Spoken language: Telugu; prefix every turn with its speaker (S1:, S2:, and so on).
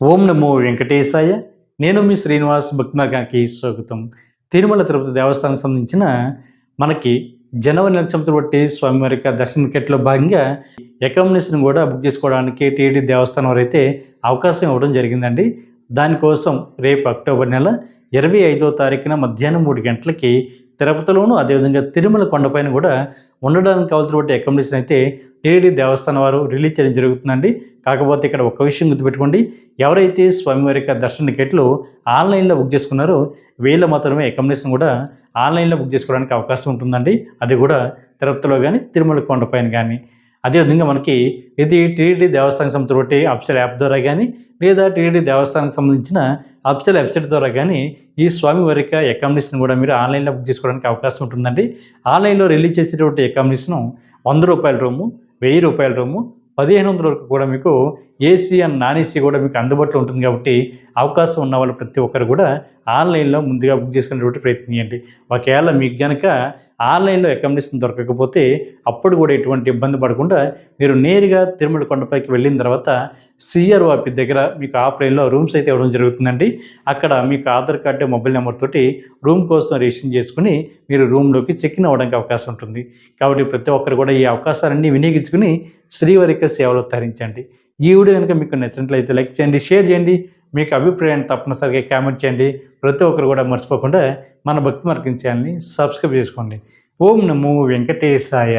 S1: ఓం నమో వెంకటేశాయ. నేను మీ శ్రీనివాస్ భక్తి మార్గానికి స్వాగతం. తిరుమల తిరుపతి దేవస్థానానికి సంబంధించిన మనకి జనవరి నెల సంవత్సరం బట్టి స్వామివారి యొక్క దర్శన టికెట్లో భాగంగా అకామిడేషన్ కూడా బుక్ చేసుకోవడానికి టీటీ దేవస్థానం వారు అయితే అవకాశం ఇవ్వడం జరిగిందండి. దానికోసం రేపు అక్టోబర్ నెల 25వ తారీఖున మధ్యాహ్నం 3 గంటలకి తిరుపతిలోను అదేవిధంగా తిరుమల కొండపైన కూడా ఉండడానికి కావాల్సినటువంటి అకామిడేషన్ అయితే టీటీ దేవస్థానం వారు రిలీజ్ చేయడం జరుగుతుందండి. కాకపోతే ఇక్కడ ఒక విషయం గుర్తుపెట్టుకోండి, ఎవరైతే స్వామివారి యొక్క దర్శన టికెట్లు ఆన్లైన్లో బుక్ చేసుకున్నారో వీళ్ళ మాత్రమే అకామిడేషన్ కూడా ఆన్లైన్లో బుక్ చేసుకోవడానికి అవకాశం ఉంటుందండి. అది కూడా తిరుపతిలో కానీ తిరుమల కొండపైన కానీ. అదేవిధంగా మనకి ఇది టీటీ దేవస్థానం సంబంధించిన బట్టి అఫీషియల్ యాప్ ద్వారా కానీ లేదా టీటీ దేవస్థానానికి సంబంధించిన అఫీషియల్ వెబ్సైట్ ద్వారా కానీ ఈ స్వామివారి యొక్క అకామిడేషన్ కూడా మీరు ఆన్లైన్లో బుక్ చేసుకోవడానికి అవకాశం ఉంటుందండి. ఆన్లైన్లో రిలీజ్ చేసేటువంటి అకామిడేషను ₹100 రూము, ₹1000 రూము, 1500 వరకు కూడా మీకు ఏసీ అండ్ నాన్ ఏసీ కూడా మీకు అందుబాటులో ఉంటుంది. కాబట్టి అవకాశం ఉన్న వాళ్ళు ప్రతి ఒక్కరు కూడా ఆన్లైన్లో ముందుగా బుక్ చేసుకునేటువంటి ప్రయత్నం చేయండి. ఒకవేళ మీకు కనుక ఆన్లైన్లో అకామిడేషన్ దొరకకపోతే అప్పుడు కూడా ఎటువంటి ఇబ్బంది పడకుండా మీరు నేరుగా తిరుమల కొండపైకి వెళ్ళిన తర్వాత సిఆర్ఓ ఆఫీస్ దగ్గర మీకు ఆఫ్లైన్లో రూమ్స్ అయితే ఇవ్వడం జరుగుతుందండి. అక్కడ మీకు ఆధార్ కార్డు మొబైల్ నెంబర్ తోటి రూమ్ కోసం రిజిస్ట్రేషన్ చేసుకుని మీరు రూమ్లోకి చెక్ ఇన్ అవ్వడానికి అవకాశం ఉంటుంది. కాబట్టి ప్రతి ఒక్కరు కూడా ఈ అవకాశాలన్నీ వినియోగించుకుని శ్రీవారి యొక్క సేవలు తరించండి. ఈ వీడియో కనుక మీకు నచ్చినట్లయితే లైక్ చేయండి, షేర్ చేయండి. మీకు అభిప్రాయాన్ని తప్పనిసరిగా కామెంట్ చేయండి. ప్రతి ఒక్కరు కూడా మర్చిపోకుండా మన భక్తి మార్గం ఛానల్ని సబ్స్క్రైబ్ చేసుకోండి. ఓం నమో వెంకటేశాయ.